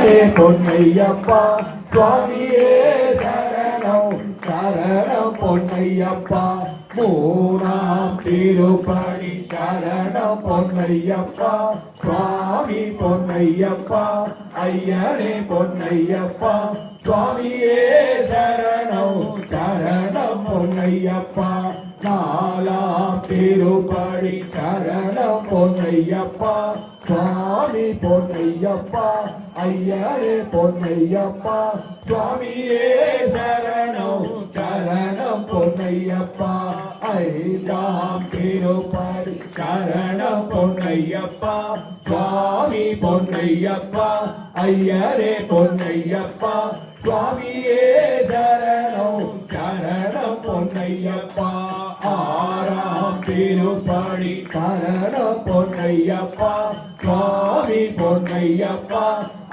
ஐயனே பொன்னையப்பா சுவாமியே சரணம் சரணம் பொன்னையப்பா மூணாம் திருப்படி சரணம் பொன்னையப்பா சுவாமி பொன்னையப்பா ஐயனே பொன்னையப்பா சுவாமியே சரணம் சரணம் பொன்னையப்பா நாலாம் திருப்படி சரணம் பொன்னையப்பா சுவாமி பொன்னையப்பா ஐயனே பொன்னையப்பா சுவாமியே சரணம் சரணம் பொன்னையப்பா ஐந்தாம் திருப்படி சரணம் பொன்னையப்பா சுவாமி பொன்னையப்பா ஐயனே பொன்னையப்பா சுவாமியே சரணம் சரணம் பொன்னையப்பா ஆறாம் திருப்படி சரணம் பொன்னையப்பா சுவாமி பொன்னையப்பா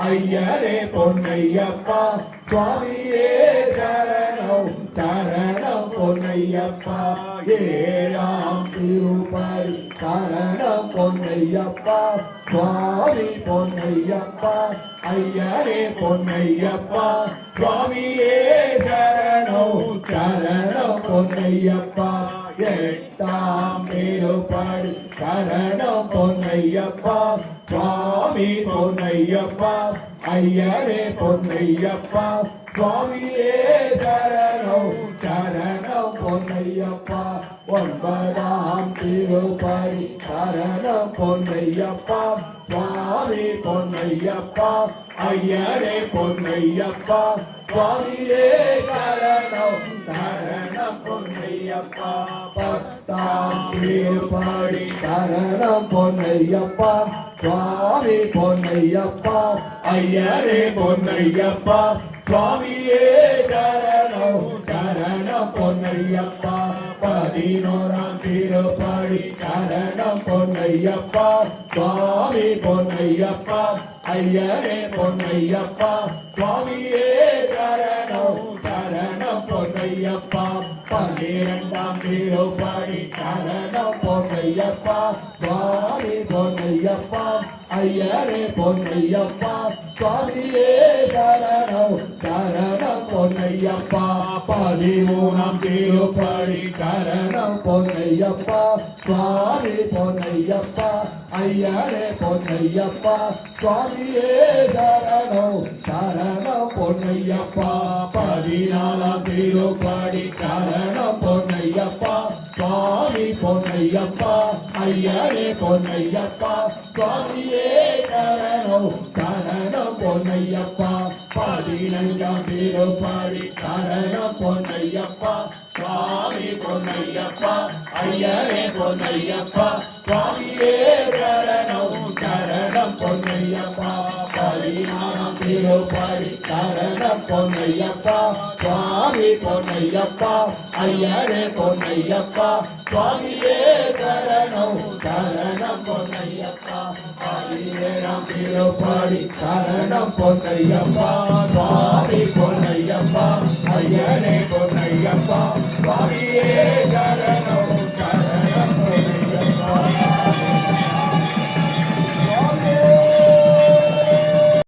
ஐயனே பொன்னையப்பா சுவாமியே சரணம் சரணம் பொன்னையப்பா ஏழாம் திருப்படி சரணம் பொன்னையப்பா சுவாமி பொன்னையப்பா ஐயனே பொன்னையப்பா சுவாமியே சரணம் சரணம் பொன்னையப்பா எட்டாம் திருப்படி சரணம் பொன்னையப்பா சுவாமி பொன்னையப்பா ஐயனே பொன்னையப்பா சுவாமியே சரணம் சரணம் பொன்னையப்பா ஒன்பதாம் திருப்படி சரணம் பொன்னையப்பா சுவாமி பொன்னையப்பா ஐயனே பொன்னையப்பா சுவாமியே சரணம் சரணம் பொன்னையப்பா பத்தாம் திருப்படி சரணம் பொன்னையப்பா சுவாமி பொன்னையப்பா ஐயனே பொன்னையப்பா சுவாமியே சரணம் சரணம் பொன்னையப்பா பதினோராம் திருப்படி சரணம் பொன்னையப்பா சுவாமி பொன்னையப்பா ஐயனே பொன்னையப்பா சுவாமியே சரணம் சரணம் பொன்னையப்பா பன்னிரண்டாம் திருப்படி சரணம் பொன்னையப்பா சுவாமி பொன்னையப்பா ஐயனே பொன்னையப்பா சுவாமியே சரணம் சரணம் பொன்னையப்பா பதிமூணாம் திருப்படி சரணம் பொன்னையப்பா சுவாமி பொன்னையப்பா ஐயனே பொன்னையப்பா சுவாமியே சரணம் சரணம் பொன்னையப்பா பதினாலாம் திருப்படி சரணம் பொன்னையப்பா சுவாமி பொன்னையப்பா ஐயனே பொன்னையப்பா சுவாமியே சரணம் சரணம் பொன்னையப்பா பதினைந்தாம் திருப்படி சரணம் பொன்னையப்பா சுவாமி பொன்னையப்பா ஐயனே பொன்னையப்பா சுவாமியே சரணம் சரணம் பொன்னையப்பா பதினாறாம் திருப்படி சரணம் பொன்னையப்பா சுவாமி பொன்னையப்பா ஐயனே பொன்னையப்பா சுவாமியே சரணம் சரணம் பொன்னையப்பா பதினேழாம் திருப்படி சரணம் பொன்னையப்பா சுவாமி பொன்னையப்பா ஐயனே